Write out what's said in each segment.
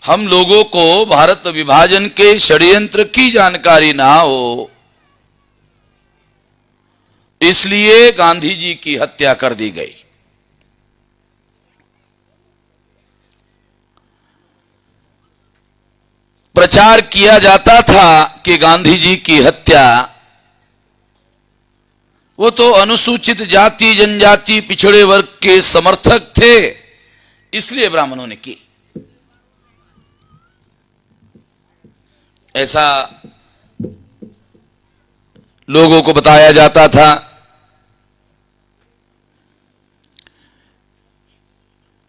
हम लोगों को भारत विभाजन के षड्यंत्र की जानकारी ना हो, इसलिए गांधी जी की हत्या कर दी गई। प्रचार किया जाता था कि गांधी जी की हत्या, वो तो अनुसूचित जाति जनजाति पिछड़े वर्ग के समर्थक थे, इसलिए ब्राह्मणों ने की। ऐसा लोगों को बताया जाता था।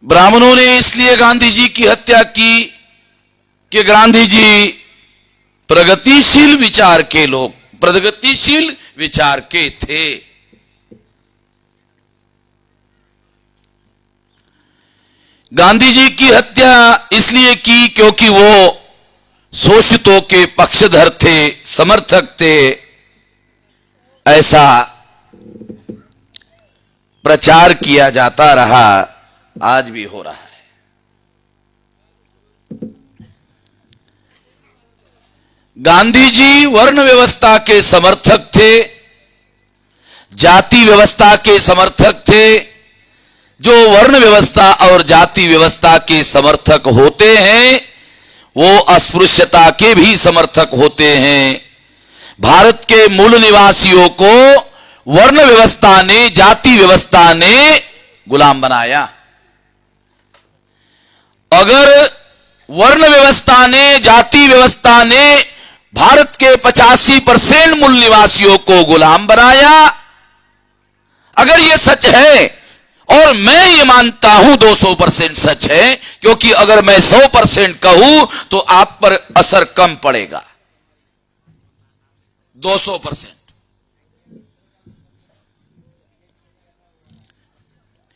ब्राह्मणों ने इसलिए गांधी जी की हत्या की कि गांधी जी प्रगतिशील विचार के लोग, प्रगतिशील विचार के थे। गांधी जी की हत्या इसलिए की क्योंकि वो शोषितों के पक्षधर थे, समर्थक थे। ऐसा प्रचार किया जाता रहा, आज भी हो रहा है। गांधी जी वर्ण व्यवस्था के समर्थक थे, जाति व्यवस्था के समर्थक थे। जो वर्ण व्यवस्था और जाति व्यवस्था के समर्थक होते हैं, वो अस्पृश्यता के भी समर्थक होते हैं। भारत के मूल निवासियों को वर्ण व्यवस्था ने, जाति व्यवस्था ने गुलाम बनाया। अगर वर्ण व्यवस्था ने, जाति व्यवस्था ने भारत के 85% मूल निवासियों को गुलाम बनाया, अगर यह सच है, और मैं ये मानता हूं 200% सच है, क्योंकि अगर मैं 100% कहूं तो आप पर असर कम पड़ेगा। 200%।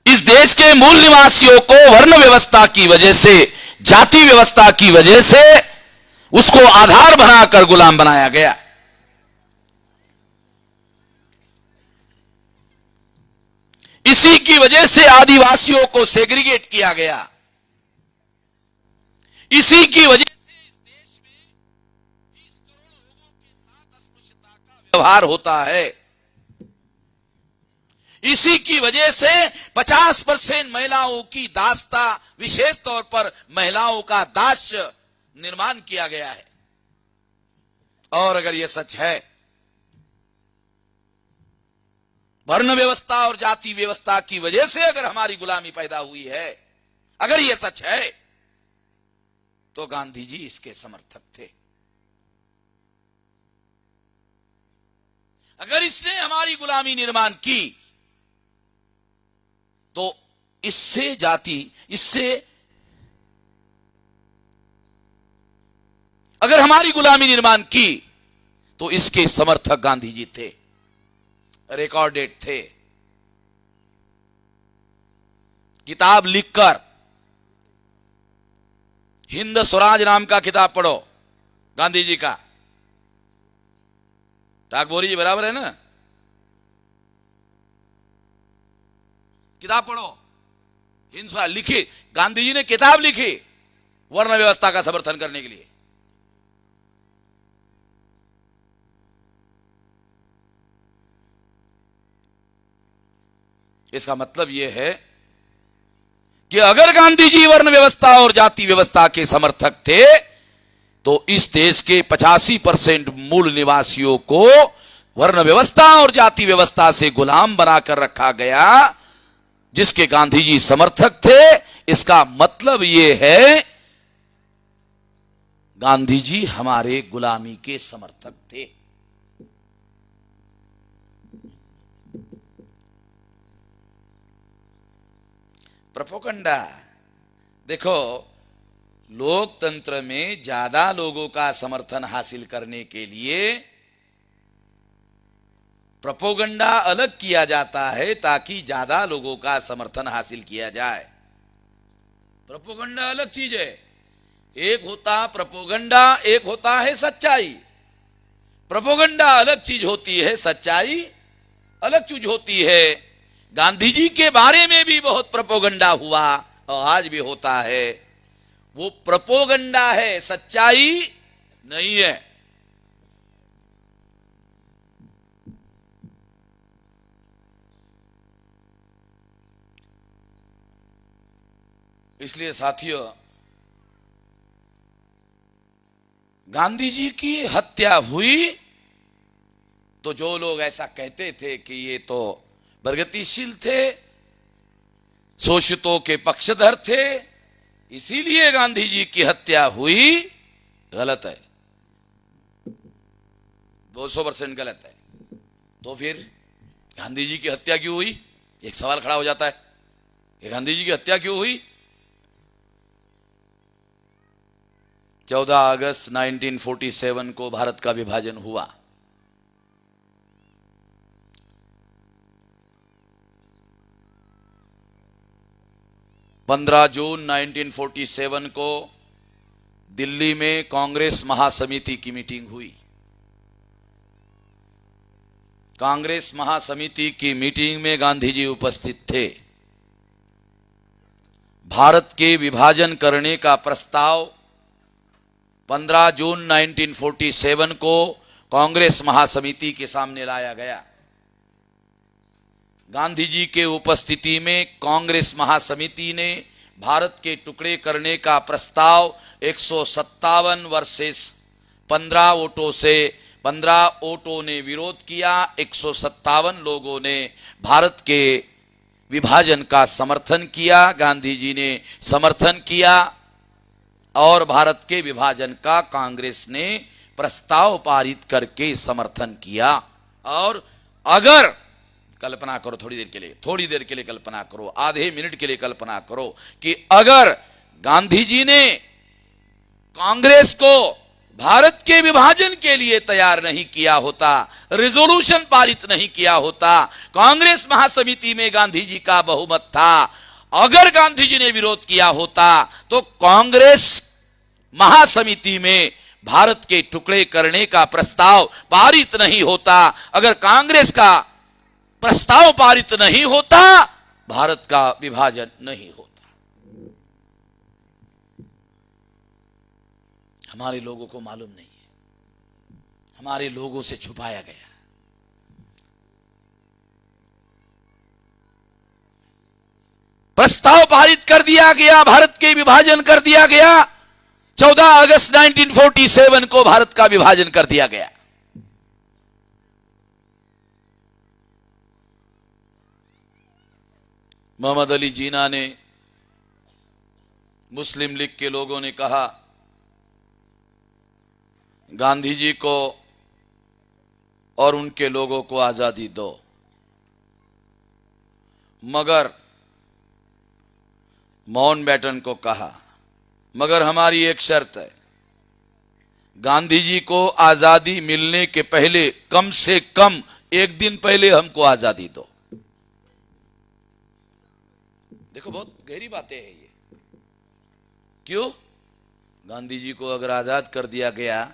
इस देश के मूल निवासियों को वर्ण व्यवस्था की वजह से, जाति व्यवस्था की वजह से उसको आधार बनाकर गुलाम बनाया गया। इसी की वजह से आदिवासियों को सेग्रीगेट किया गया। इसी की वजह से इस देश में 20 करोड़ लोगों के साथ अस्पृश्यता का व्यवहार होता है। इसी की वजह से 50% महिलाओं की दास्ता, विशेष तौर पर महिलाओं का दास्य निर्माण किया गया है। और अगर यह सच है, वर्ण व्यवस्था और जाति व्यवस्था की वजह से अगर हमारी गुलामी पैदा हुई है, अगर यह सच है, तो गांधी जी इसके समर्थक थे। अगर इसने हमारी गुलामी निर्माण की, तो इससे अगर हमारी गुलामी निर्माण की, तो इसके समर्थक गांधी जी थे, रिकॉर्डेड थे। किताब लिखकर, हिंद स्वराज नाम का किताब पढ़ो गांधी जी का। टागोरी जी बराबर है ना? किताब पढ़ो, हिंद स्वराज लिखी, गांधी जी ने किताब लिखी वर्ण व्यवस्था का समर्थन करने के लिए। इसका मतलब यह है कि अगर गांधी जी वर्ण व्यवस्था और जाति व्यवस्था के समर्थक थे, तो इस देश के 85% मूल निवासियों को वर्ण व्यवस्था और जाति व्यवस्था से गुलाम बनाकर रखा गया, जिसके गांधी जी समर्थक थे। इसका मतलब यह है गांधी जी हमारे गुलामी के समर्थक थे। प्रोपेगेंडा देखो, लोकतंत्र में ज्यादा लोगों का समर्थन हासिल करने के लिए प्रोपेगेंडा अलग किया जाता है, ताकि ज्यादा लोगों का समर्थन हासिल किया जाए। प्रोपेगेंडा अलग चीज है। एक होता प्रोपेगेंडा, एक होता है सच्चाई। प्रोपेगेंडा अलग चीज होती है, सच्चाई अलग चीज होती है। गांधी जी के बारे में भी बहुत प्रोपेगेंडा हुआ और आज भी होता है। वो प्रोपोगंडा है, सच्चाई नहीं है। इसलिए साथियों, गांधी जी की हत्या हुई तो जो लोग ऐसा कहते थे कि ये तो प्रगतिशील थे, शोषितों के पक्षधर थे, इसीलिए गांधी जी की हत्या हुई, गलत है, 200% गलत है। तो फिर गांधी जी की हत्या क्यों हुई? एक सवाल खड़ा हो जाता है कि गांधी जी की हत्या क्यों हुई? 14 अगस्त 1947 को भारत का विभाजन हुआ। पंद्रह जून 1947 को दिल्ली में कांग्रेस महासमिति की मीटिंग हुई। कांग्रेस महासमिति की मीटिंग में गांधी जी उपस्थित थे। भारत के विभाजन करने का प्रस्ताव 15 जून 1947 को कांग्रेस महासमिति के सामने लाया गया। गांधी जी के उपस्थिति में कांग्रेस महासमिति ने भारत के टुकड़े करने का प्रस्ताव 157 वर्सेस 15 वोटों से 15 वोटों ने विरोध किया। 157 लोगों ने भारत के विभाजन का समर्थन किया। गांधी जी ने समर्थन किया और भारत के विभाजन का कांग्रेस ने प्रस्ताव पारित करके समर्थन किया। और अगर कल्पना करो, थोड़ी देर के लिए कल्पना करो, आधे मिनट के लिए कल्पना करो कि अगर गांधी जी ने कांग्रेस को भारत के विभाजन के लिए तैयार नहीं किया होता, रिजोल्यूशन पारित नहीं किया होता, कांग्रेस महासमिति में गांधी जी का बहुमत था, अगर गांधी जी ने विरोध किया होता तो कांग्रेस महासमिति में भारत के टुकड़े करने का प्रस्ताव पारित नहीं होता। अगर कांग्रेस का प्रस्ताव पारित नहीं होता, भारत का विभाजन नहीं होता। हमारे लोगों को मालूम नहीं है, हमारे लोगों से छुपाया गया। प्रस्ताव पारित कर दिया गया, भारत के विभाजन कर दिया गया। 14 अगस्त 1947 को भारत का विभाजन कर दिया गया। मोहम्मद अली जीना ने, मुस्लिम लीग के लोगों ने कहा गांधी जी को और उनके लोगों को आजादी दो, मगर माउंटबेटन को कहा मगर हमारी एक शर्त है, गांधी जी को आजादी मिलने के पहले कम से कम एक दिन पहले हमको आजादी दो। देखो बहुत गहरी बातें हैं ये। क्यों? गांधी जी को अगर आजाद कर दिया गया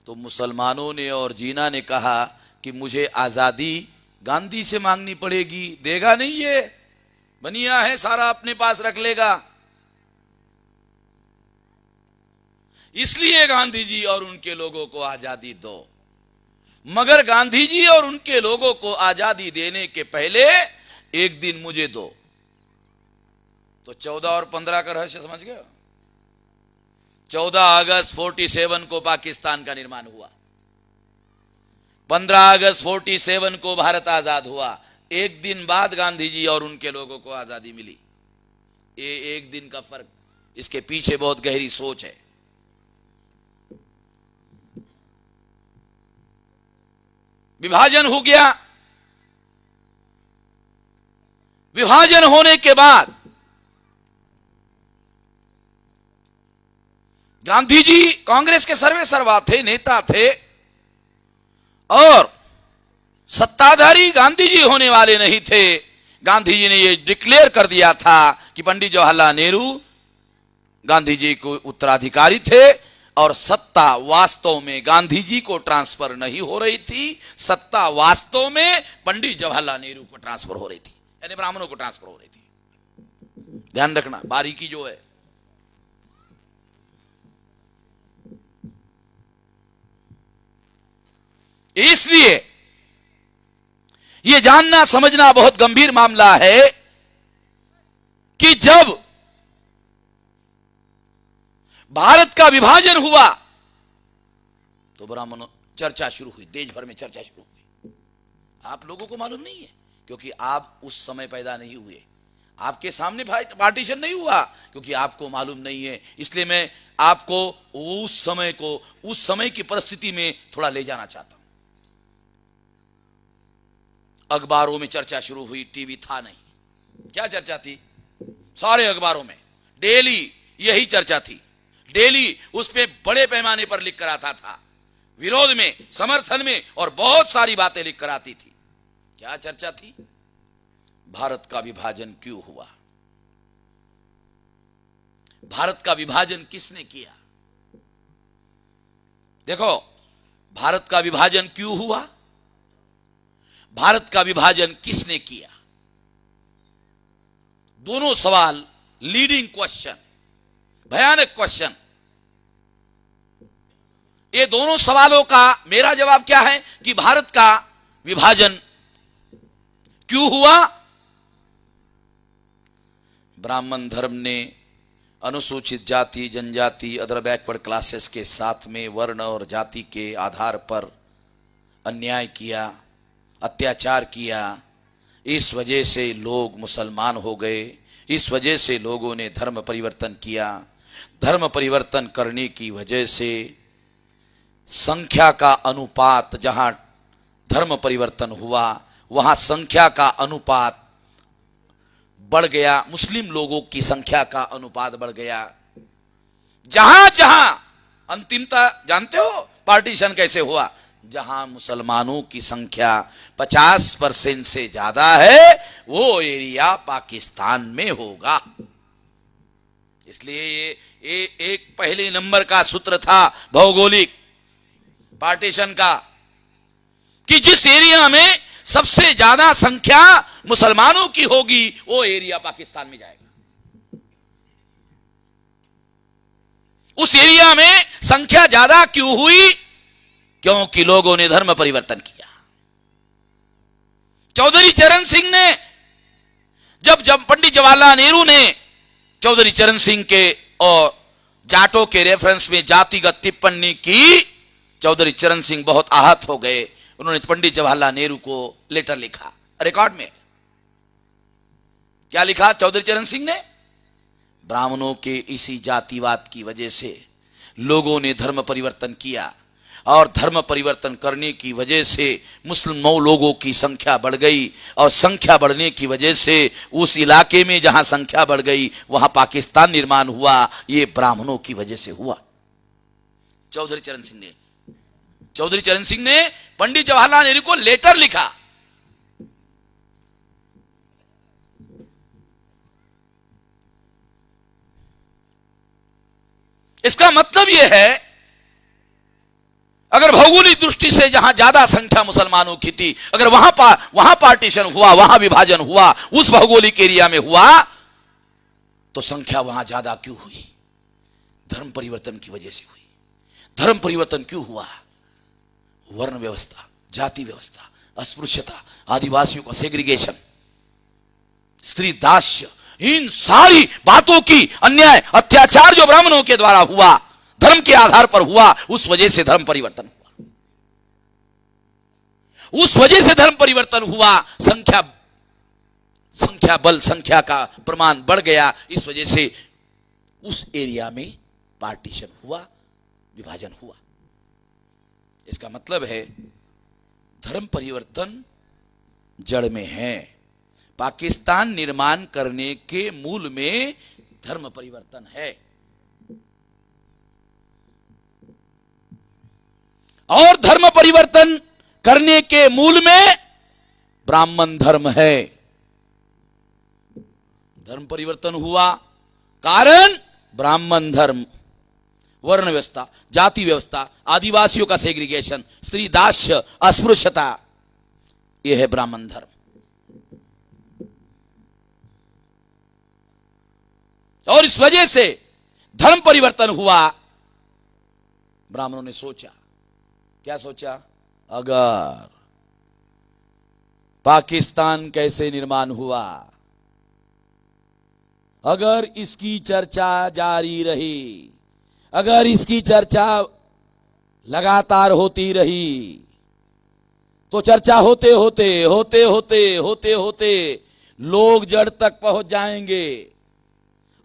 तो मुसलमानों ने और जीना ने कहा कि मुझे आजादी गांधी से मांगनी पड़ेगी, देगा नहीं, ये बनिया है, सारा अपने पास रख लेगा। इसलिए गांधी जी और उनके लोगों को आजादी दो, मगर गांधी जी और उनके लोगों को आजादी देने के पहले एक दिन मुझे दो। तो 14 और 15 का रहस्य समझ गए? 14 अगस्त 47 को पाकिस्तान का निर्माण हुआ, 15 अगस्त 47 को भारत आजाद हुआ। एक दिन बाद गांधी जी और उनके लोगों को आजादी मिली। ये एक दिन का फर्क, इसके पीछे बहुत गहरी सोच है। विभाजन हो गया। विभाजन होने के बाद गांधी जी कांग्रेस के सर्वे सर्वा थे, नेता थे, और सत्ताधारी गांधी जी होने वाले नहीं थे। गांधी जी ने यह डिक्लेयर कर दिया था कि पंडित जवाहरलाल नेहरू गांधी जी को उत्तराधिकारी थे, और सत्ता वास्तव में गांधी जी को ट्रांसफर नहीं हो रही थी, सत्ता वास्तव में पंडित जवाहरलाल नेहरू को ट्रांसफर हो रही थी, यानी ब्राह्मणों को ट्रांसफर हो रही थी। ध्यान रखना, बारीकी जो है। इसलिए यह जानना समझना बहुत गंभीर मामला है कि जब भारत का विभाजन हुआ तो ब्राह्मणों चर्चा शुरू हुई, देश भर में चर्चा शुरू हुई। आप लोगों को मालूम नहीं है क्योंकि आप उस समय पैदा नहीं हुए, आपके सामने पार्टीशन नहीं हुआ क्योंकि आपको मालूम नहीं है। इसलिए मैं आपको उस समय की परिस्थिति में थोड़ा ले जाना चाहता हूं। अखबारों में चर्चा शुरू हुई, टीवी था नहीं। क्या चर्चा थी? सारे अखबारों में डेली यही चर्चा थी। डेली उस पे बड़े पैमाने पर लिख कर आता था, विरोध में, समर्थन में, और बहुत सारी बातें लिख कर आती थी। क्या चर्चा थी? भारत का विभाजन क्यों हुआ? भारत का विभाजन किसने किया? देखो, भारत का विभाजन क्यों हुआ, भारत का विभाजन किसने किया, दोनों सवाल लीडिंग क्वेश्चन, भयानक क्वेश्चन। ये दोनों सवालों का मेरा जवाब क्या है कि भारत का विभाजन क्यों हुआ? ब्राह्मण धर्म ने अनुसूचित जाति, जनजाति, अदर बैकवर्ड क्लासेस के साथ में वर्ण और जाति के आधार पर अन्याय किया, अत्याचार किया। इस वजह से लोग मुसलमान हो गए। इस वजह से लोगों ने धर्म परिवर्तन किया। धर्म परिवर्तन करने की वजह से संख्या का अनुपात, जहां धर्म परिवर्तन हुआ वहां संख्या का अनुपात बढ़ गया, मुस्लिम लोगों की संख्या का अनुपात बढ़ गया। जहां जहां अंतिमता जानते हो पार्टीशन कैसे हुआ? जहां मुसलमानों की संख्या 50% से ज्यादा है वो एरिया पाकिस्तान में होगा। इसलिए ये एक पहले नंबर का सूत्र था भौगोलिक पार्टीशन का कि जिस एरिया में सबसे ज्यादा संख्या मुसलमानों की होगी वो एरिया पाकिस्तान में जाएगा। उस एरिया में संख्या ज्यादा क्यों हुई? क्योंकि लोगों ने धर्म परिवर्तन किया। चौधरी चरण सिंह ने जब पंडित जवाहरलाल नेहरू ने चौधरी चरण सिंह के और जाटों के रेफरेंस में जातिगत टिप्पणी की, चौधरी चरण सिंह बहुत आहत हो गए। उन्होंने पंडित जवाहरलाल नेहरू को लेटर लिखा, रिकॉर्ड में क्या लिखा चौधरी चरण सिंह ने? ब्राह्मणों के इसी जातिवाद की वजह से लोगों ने धर्म परिवर्तन किया और धर्म परिवर्तन करने की वजह से मुस्लिम लोगों की संख्या बढ़ गई और संख्या बढ़ने की वजह से उस इलाके में जहां संख्या बढ़ गई वहां पाकिस्तान निर्माण हुआ। ये ब्राह्मणों की वजह से हुआ। चौधरी चरण सिंह ने पंडित जवाहरलाल नेहरू को लेटर लिखा। इसका मतलब यह है अगर भौगोलिक दृष्टि से जहां ज्यादा संख्या मुसलमानों की थी, अगर वहां पार्टीशन हुआ, वहां विभाजन हुआ, उस भौगोलिक एरिया में हुआ, तो संख्या वहां ज्यादा क्यों हुई? धर्म परिवर्तन की वजह से हुई। धर्म परिवर्तन क्यों हुआ? वर्ण व्यवस्था, जाति व्यवस्था, अस्पृश्यता, आदिवासियों का सेग्रीगेशन, स्त्री दास्य, इन सारी बातों की अन्याय, अत्याचार जो ब्राह्मणों के द्वारा हुआ, धर्म के आधार पर हुआ, उस वजह से धर्म परिवर्तन हुआ। उस वजह से धर्म परिवर्तन हुआ। संख्या का प्रमाण बढ़ गया। इस वजह से उस एरिया में पार्टीशन हुआ, विभाजन हुआ। इसका मतलब है धर्म परिवर्तन जड़ में है। पाकिस्तान निर्माण करने के मूल में धर्म परिवर्तन है और धर्म परिवर्तन करने के मूल में ब्राह्मण धर्म है। धर्म परिवर्तन हुआ कारण ब्राह्मण धर्म, वर्ण व्यवस्था, जाति व्यवस्था, आदिवासियों का सेग्रीगेशन, स्त्री दास्य, अस्पृश्यता, यह है ब्राह्मण धर्म। और इस वजह से धर्म परिवर्तन हुआ। ब्राह्मणों ने सोचा, क्या सोचा? अगर पाकिस्तान कैसे निर्माण हुआ, अगर इसकी चर्चा जारी रही, अगर इसकी चर्चा लगातार होती रही, तो चर्चा होते होते होते होते होते होते लोग जड़ तक पहुंच जाएंगे।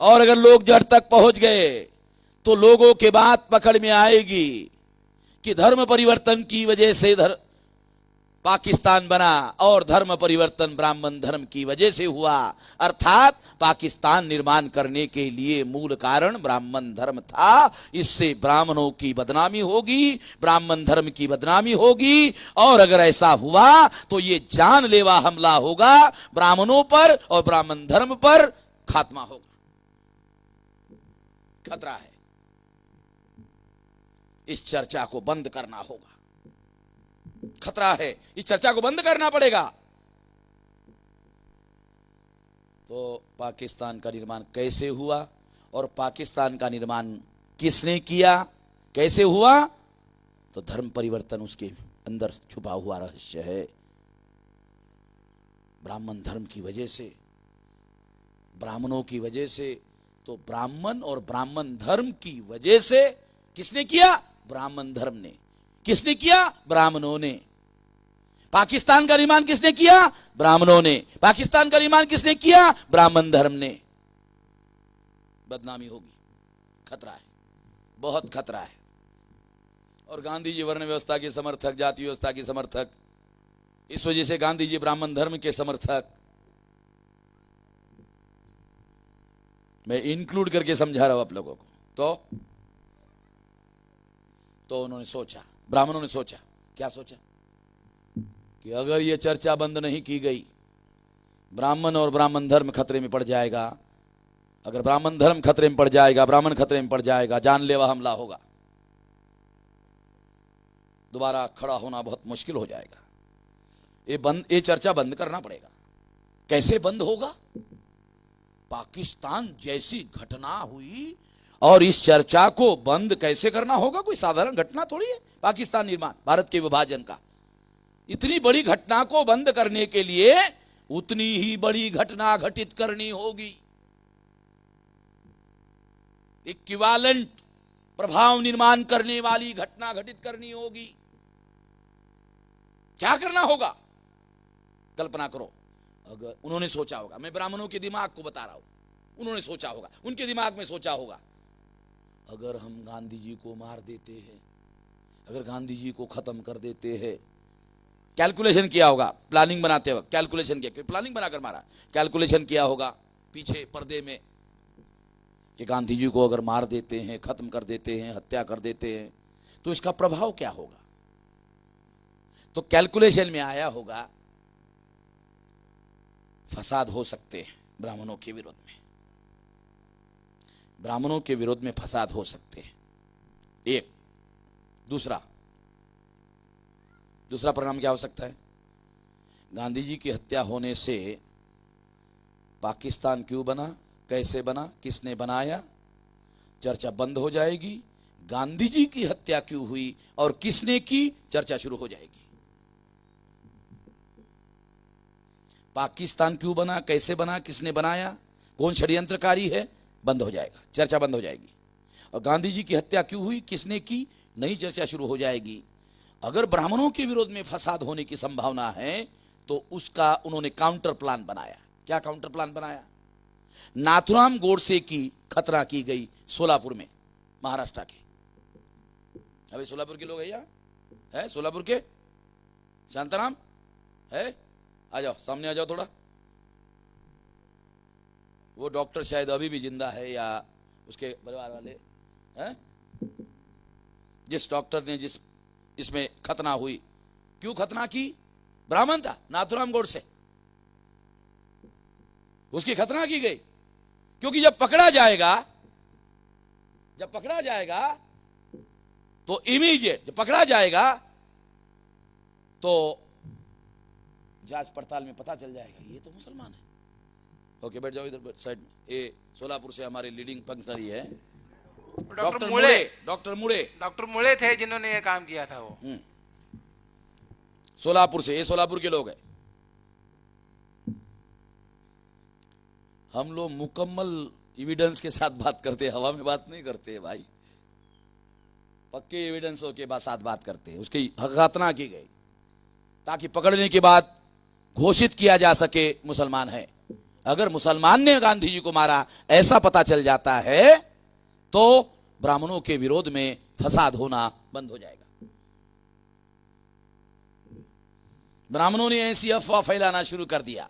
और अगर लोग जड़ तक पहुंच गए तो लोगों के बात पकड़ में आएगी कि धर्म परिवर्तन की वजह से पाकिस्तान बना और धर्म परिवर्तन ब्राह्मण धर्म की वजह से हुआ, अर्थात पाकिस्तान निर्माण करने के लिए मूल कारण ब्राह्मण धर्म था। इससे ब्राह्मणों की बदनामी होगी, ब्राह्मण धर्म की बदनामी होगी, और अगर ऐसा हुआ तो ये जानलेवा हमला होगा ब्राह्मणों पर और ब्राह्मण धर्म पर, खात्मा होगा। खतरा है, इस चर्चा को बंद करना होगा। खतरा है, इस चर्चा को बंद करना पड़ेगा। तो पाकिस्तान का निर्माण कैसे हुआ और पाकिस्तान का निर्माण किसने किया, कैसे हुआ, तो धर्म परिवर्तन उसके अंदर छुपा हुआ रहस्य है। ब्राह्मण धर्म की वजह से, ब्राह्मणों की वजह से, तो ब्राह्मण और ब्राह्मण धर्म की वजह से किसने किया, ब्राह्मण धर्म ने। किसने किया, ब्राह्मणों ने। पाकिस्तान का निर्माण किसने किया, ब्राह्मणों ने। पाकिस्तान का निर्माण किसने किया, ब्राह्मण धर्म ने। बदनामी होगी, खतरा है, बहुत खतरा है। और गांधी जी वर्ण व्यवस्था के समर्थक, जाति व्यवस्था के समर्थक, इस वजह से गांधी जी ब्राह्मण धर्म के समर्थक। मैं इंक्लूड करके समझा रहा हूं आप लोगों को। तो उन्होंने सोचा, ब्राह्मणों ने सोचा, क्या सोचा कि अगर यह चर्चा बंद नहीं की गई, ब्राह्मण और ब्राह्मण धर्म खतरे में पड़ जाएगा। अगर ब्राह्मण धर्म खतरे में पड़ जाएगा, ब्राह्मण खतरे में पड़ जाएगा, जानलेवा हमला होगा, दोबारा खड़ा होना बहुत मुश्किल हो जाएगा। ये चर्चा बंद करना पड़ेगा। कैसे बंद होगा, पाकिस्तान जैसी घटना हुई और इस चर्चा को बंद कैसे करना होगा, कोई साधारण घटना थोड़ी है। पाकिस्तान निर्माण, भारत के विभाजन का, इतनी बड़ी घटना को बंद करने के लिए उतनी ही बड़ी घटना घटित करनी होगी। इक्विवेलेंट प्रभाव निर्माण करने वाली घटना घटित करनी होगी। क्या करना होगा, कल्पना करो। अगर उन्होंने सोचा होगा, मैं ब्राह्मणों के दिमाग को बता रहा हूं, उन्होंने सोचा होगा, उनके दिमाग में सोचा होगा, अगर हम गांधी जी को मार देते हैं, अगर गांधी जी को खत्म कर देते हैं, कैलकुलेशन किया होगा, प्लानिंग बनाते वक्त कैलकुलेशन किया, प्लानिंग बनाकर मारा, कैलकुलेशन किया होगा पीछे पर्दे में कि गांधी जी को अगर मार देते हैं, खत्म कर देते हैं, हत्या कर देते हैं, तो इसका प्रभाव क्या होगा। तो कैलकुलेशन में आया होगा फसाद हो सकते हैं ब्राह्मणों के विरोध में, ब्राह्मणों के विरोध में फसाद हो सकते हैं। एक दूसरा परिणाम क्या हो सकता है, गांधी जी की हत्या होने से पाकिस्तान क्यों बना, कैसे बना, किसने बनाया, चर्चा बंद हो जाएगी। गांधी जी की हत्या क्यों हुई और किसने की, चर्चा शुरू हो जाएगी। पाकिस्तान क्यों बना, कैसे बना, किसने बनाया, कौन षड्यंत्रकारी है, बंद हो जाएगा, चर्चा बंद हो जाएगी। और गांधी जी की हत्या क्यों हुई, किसने की, नई चर्चा शुरू हो जाएगी। अगर ब्राह्मणों के विरोध में फसाद होने की संभावना है तो उसका उन्होंने काउंटर प्लान बनाया। क्या काउंटर प्लान बनाया, नाथुराम गोडसे की खतरा की गई सोलापुर में, महाराष्ट्र के। अभी सोलापुर के लोग है यहाँ, है सोलापुर के, शांताराम है, आ जाओ, सामने आ जाओ थोड़ा। वो डॉक्टर शायद अभी भी जिंदा है या उसके परिवार वाले हैं, जिस डॉक्टर ने जिस इसमें खतना हुई, क्यों खतना की, ब्राह्मण था, नाथुराम गोडसे, उसकी खतना की गई। क्योंकि जब पकड़ा जाएगा तो इमीडिएट, जब पकड़ा जाएगा तो जांच पड़ताल में पता चल जाएगा ये तो मुसलमान है। ओके, बैठ जाओ इधर साइड में। ये सोलापुर से हमारे लीडिंग फंक्शनरी है डॉक्टर मुड़े थे जिन्होंने ये काम किया था। वो सोलापुर से, ये सोलापुर के लोग हैं। हम लोग मुकम्मल एविडेंस के साथ बात करते हैं, हवा में बात नहीं करते भाई, पक्के एविडेंसों के साथ बात करते हैं। उसकी हकातना की गई ताकि पकड़ने के बाद घोषित किया जा सके मुसलमान है। अगर मुसलमान ने गांधी जी को मारा ऐसा पता चल जाता है तो ब्राह्मणों के विरोध में फसाद होना बंद हो जाएगा। ब्राह्मणों ने ऐसी अफवाह फैलाना शुरू कर दिया,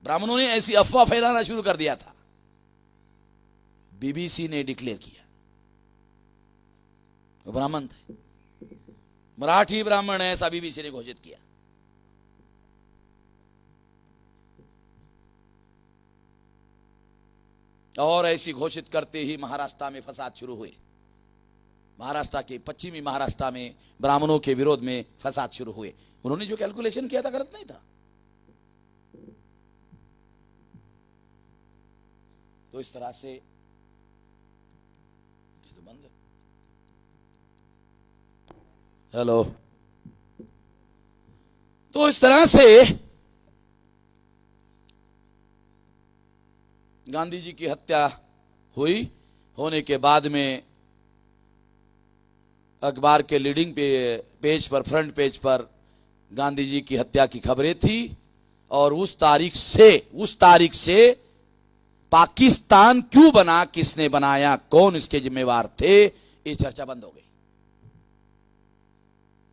ब्राह्मणों ने ऐसी अफवाह फैलाना शुरू कर दिया था, बीबीसी ने डिक्लेयर किया, वो ब्राह्मण थे, मराठी ब्राह्मण है, ऐसा बीबीसी ने घोषित किया। और ऐसी घोषित करते ही महाराष्ट्र में फसाद शुरू हुए। महाराष्ट्र के पश्चिमी महाराष्ट्र में ब्राह्मणों के विरोध में फसाद शुरू हुए। उन्होंने जो कैलकुलेशन किया था गलत नहीं था। तो इस तरह से तो बंद है। हेलो, तो इस तरह से गांधी जी की हत्या हुई। होने के बाद में अखबार के लीडिंग पेज पर, फ्रंट पेज पर गांधी जी की हत्या की खबरें थी। और उस तारीख से पाकिस्तान क्यों बना, किसने बनाया, कौन इसके जिम्मेवार थे, ये चर्चा बंद हो गई।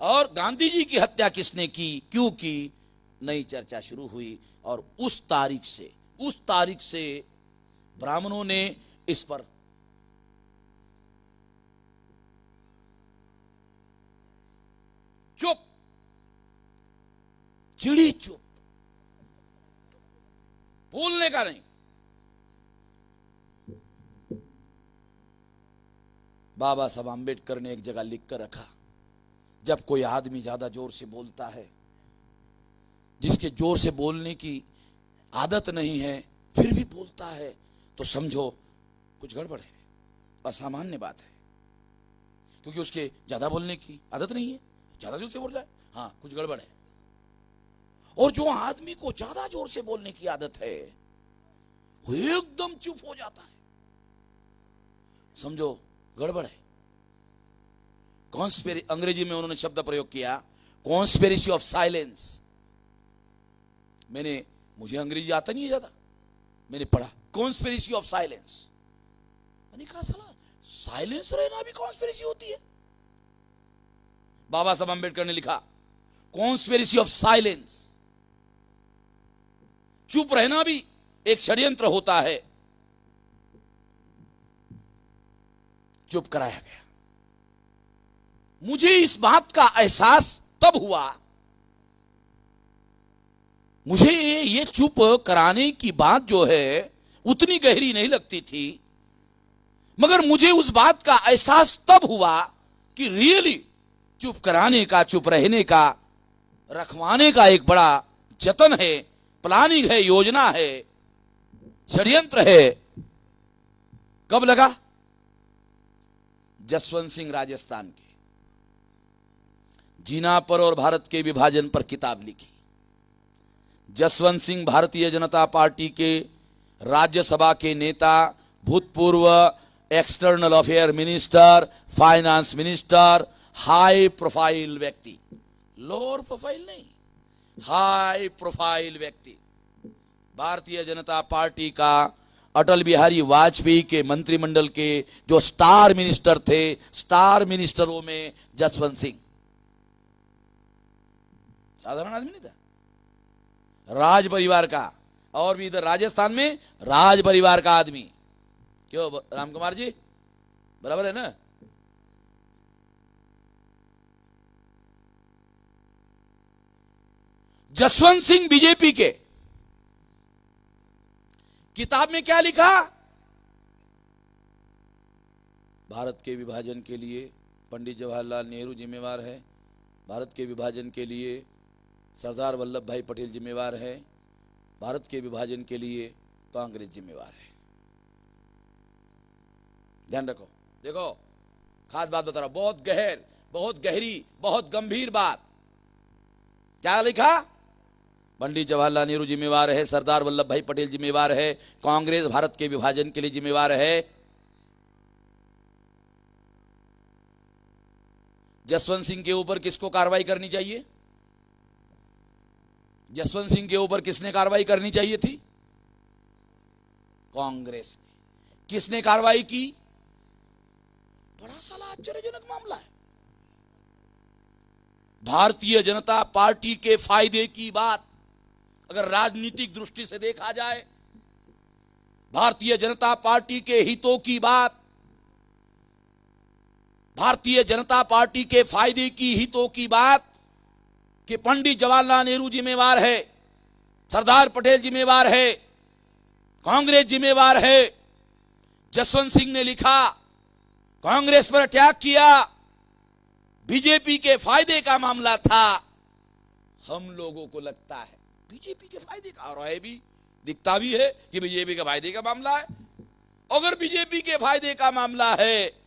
और गांधी जी की हत्या किसने की, क्यों की, नई चर्चा शुरू हुई। और उस तारीख से ब्राह्मणों ने इस पर चुप, चिड़ी चुप, बोलने का नहीं। बाबा साहब आंबेडकर ने एक जगह लिख कर रखा, जब कोई आदमी ज्यादा जोर से बोलता है, जिसके जोर से बोलने की आदत नहीं है फिर भी बोलता है, तो समझो कुछ गड़बड़ है, असामान्य बात है। क्योंकि उसके ज्यादा बोलने की आदत नहीं है, ज्यादा जोर से बोल रहा है, हाँ कुछ गड़बड़ है। और जो आदमी को ज्यादा जोर से बोलने की आदत है वो एकदम चुप हो जाता है, समझो गड़बड़ है। अंग्रेजी में उन्होंने शब्द प्रयोग किया कॉन्स्पिरेसी ऑफ साइलेंस। मुझे अंग्रेजी आता नहीं है ज्यादा, मैंने पढ़ा कॉन्स्पिरेसी ऑफ साइलेंस। मैंने कहा साला साइलेंस रहना भी कॉन्स्पिरेसी होती है। बाबा साहब अंबेडकर ने लिखा कॉन्स्पिरेसी ऑफ साइलेंस, चुप रहना भी एक षड्यंत्र होता है। चुप कराया गया। मुझे इस बात का एहसास तब हुआ, मुझे ये चुप कराने की बात जो है उतनी गहरी नहीं लगती थी, मगर मुझे उस बात का एहसास तब हुआ कि रियली चुप कराने का, चुप रहने का, रखवाने का एक बड़ा जतन है, प्लानिंग है, योजना है, षड्यंत्र है। कब लगा? जसवंत सिंह राजस्थान के जीना पर और भारत के विभाजन पर किताब लिखी। जसवंत सिंह भारतीय जनता पार्टी के राज्यसभा के नेता, भूतपूर्व external affair minister, finance minister, high profile व्यक्ति, लोअर प्रोफाइल नहीं, हाई प्रोफाइल व्यक्ति, भारतीय जनता पार्टी का अटल बिहारी वाजपेयी के मंत्रिमंडल के जो स्टार मिनिस्टर थे, स्टार मिनिस्टरों में जसवंत सिंह साधारण आदमी नहीं था, राज परिवार का, और भी इधर राजस्थान में राज परिवार का आदमी। क्यों राम कुमार जी, बराबर है ना? जसवंत सिंह बीजेपी के, किताब में क्या लिखा? भारत के विभाजन के लिए पंडित जवाहरलाल नेहरू जिम्मेवार है, भारत के विभाजन के लिए सरदार वल्लभ भाई पटेल जिम्मेवार है, भारत के विभाजन के लिए कांग्रेस जिम्मेवार है। ध्यान रखो, देखो खास बात बता रहा हूं, बहुत गहर, बहुत गहरी, बहुत गंभीर बात। क्या लिखा? पंडित जवाहरलाल नेहरू जिम्मेवार है, सरदार वल्लभ भाई पटेल जिम्मेवार है, कांग्रेस भारत के विभाजन के लिए जिम्मेवार है। जसवंत सिंह के ऊपर किसको कार्रवाई करनी चाहिए? जसवंत सिंह के ऊपर किसने कार्रवाई करनी चाहिए थी? कांग्रेस ने। किसने कार्रवाई की? बड़ा साला आश्चर्यजनक मामला है। भारतीय जनता पार्टी के फायदे की बात अगर राजनीतिक दृष्टि से देखा जाए, भारतीय जनता पार्टी के हितों की बात, भारतीय जनता पार्टी के फायदे की, हितों की बात कि पंडित जवाहरलाल नेहरू जिम्मेवार है, सरदार पटेल जिम्मेवार है, कांग्रेस जिम्मेवार है। जसवंत सिंह ने लिखा, कांग्रेस पर अटैक किया, बीजेपी के फायदे का मामला था। हम लोगों को लगता है बीजेपी के फायदे का, और है भी, दिखता भी है कि बीजेपी के फायदे का मामला है। अगर बीजेपी के फायदे का मामला है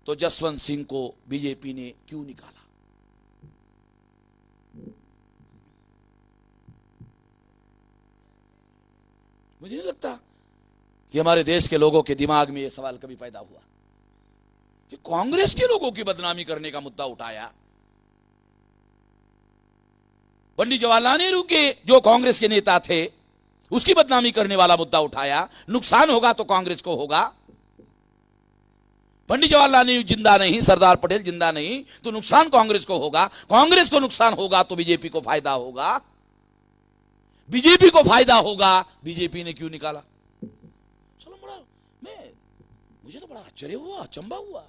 तो जसवंत सिंह को बीजेपी ने क्यों निकाला? मुझे नहीं लगता कि हमारे देश के लोगों के दिमाग में यह सवाल कभी पैदा हुआ कि कांग्रेस के लोगों की बदनामी करने का मुद्दा उठाया। पंडित जवाहरलाल नेहरू के जो कांग्रेस के नेता थे उसकी बदनामी करने वाला मुद्दा उठाया। नुकसान होगा तो कांग्रेस को होगा। पंडित जवाहरलाल नेहरू जिंदा नहीं, सरदार पटेल जिंदा नहीं, तो नुकसान कांग्रेस को होगा। कांग्रेस को नुकसान होगा तो बीजेपी को फायदा होगा। बीजेपी को फायदा होगा, बीजेपी ने क्यों निकाला? चलो बड़ा, मुझे तो बड़ा आश्चर्य हुआ, अचंभा हुआ।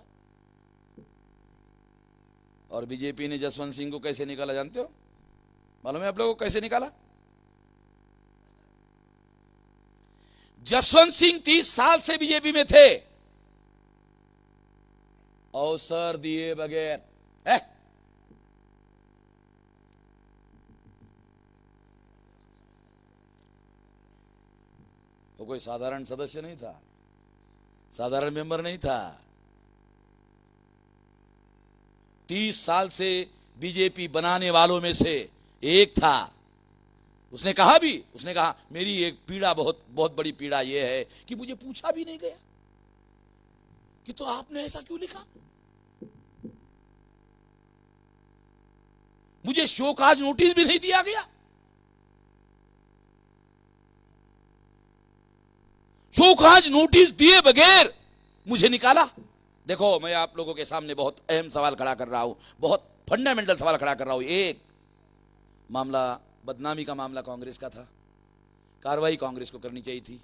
और बीजेपी ने जसवंत सिंह को कैसे निकाला जानते हो? मालूम है आप लोगों को कैसे निकाला? जसवंत सिंह 30 साल से बीजेपी में थे, अवसर दिए बगैर। वो कोई साधारण सदस्य नहीं था, साधारण मेंबर नहीं था। 30 साल से बीजेपी बनाने वालों में से एक था। उसने कहा भी, उसने कहा मेरी एक पीड़ा, बहुत बहुत बड़ी पीड़ा यह है कि मुझे पूछा भी नहीं गया कि तो आपने ऐसा क्यों लिखा। मुझे शोकाज नोटिस भी नहीं दिया गया। शोकाज नोटिस दिए बगैर मुझे निकाला। देखो, मैं आप लोगों के सामने बहुत अहम सवाल खड़ा कर रहा हूं, बहुत फंडामेंटल सवाल खड़ा कर रहा हूं। एक मामला, बदनामी का मामला कांग्रेस का था, कार्रवाई कांग्रेस को करनी चाहिए थी।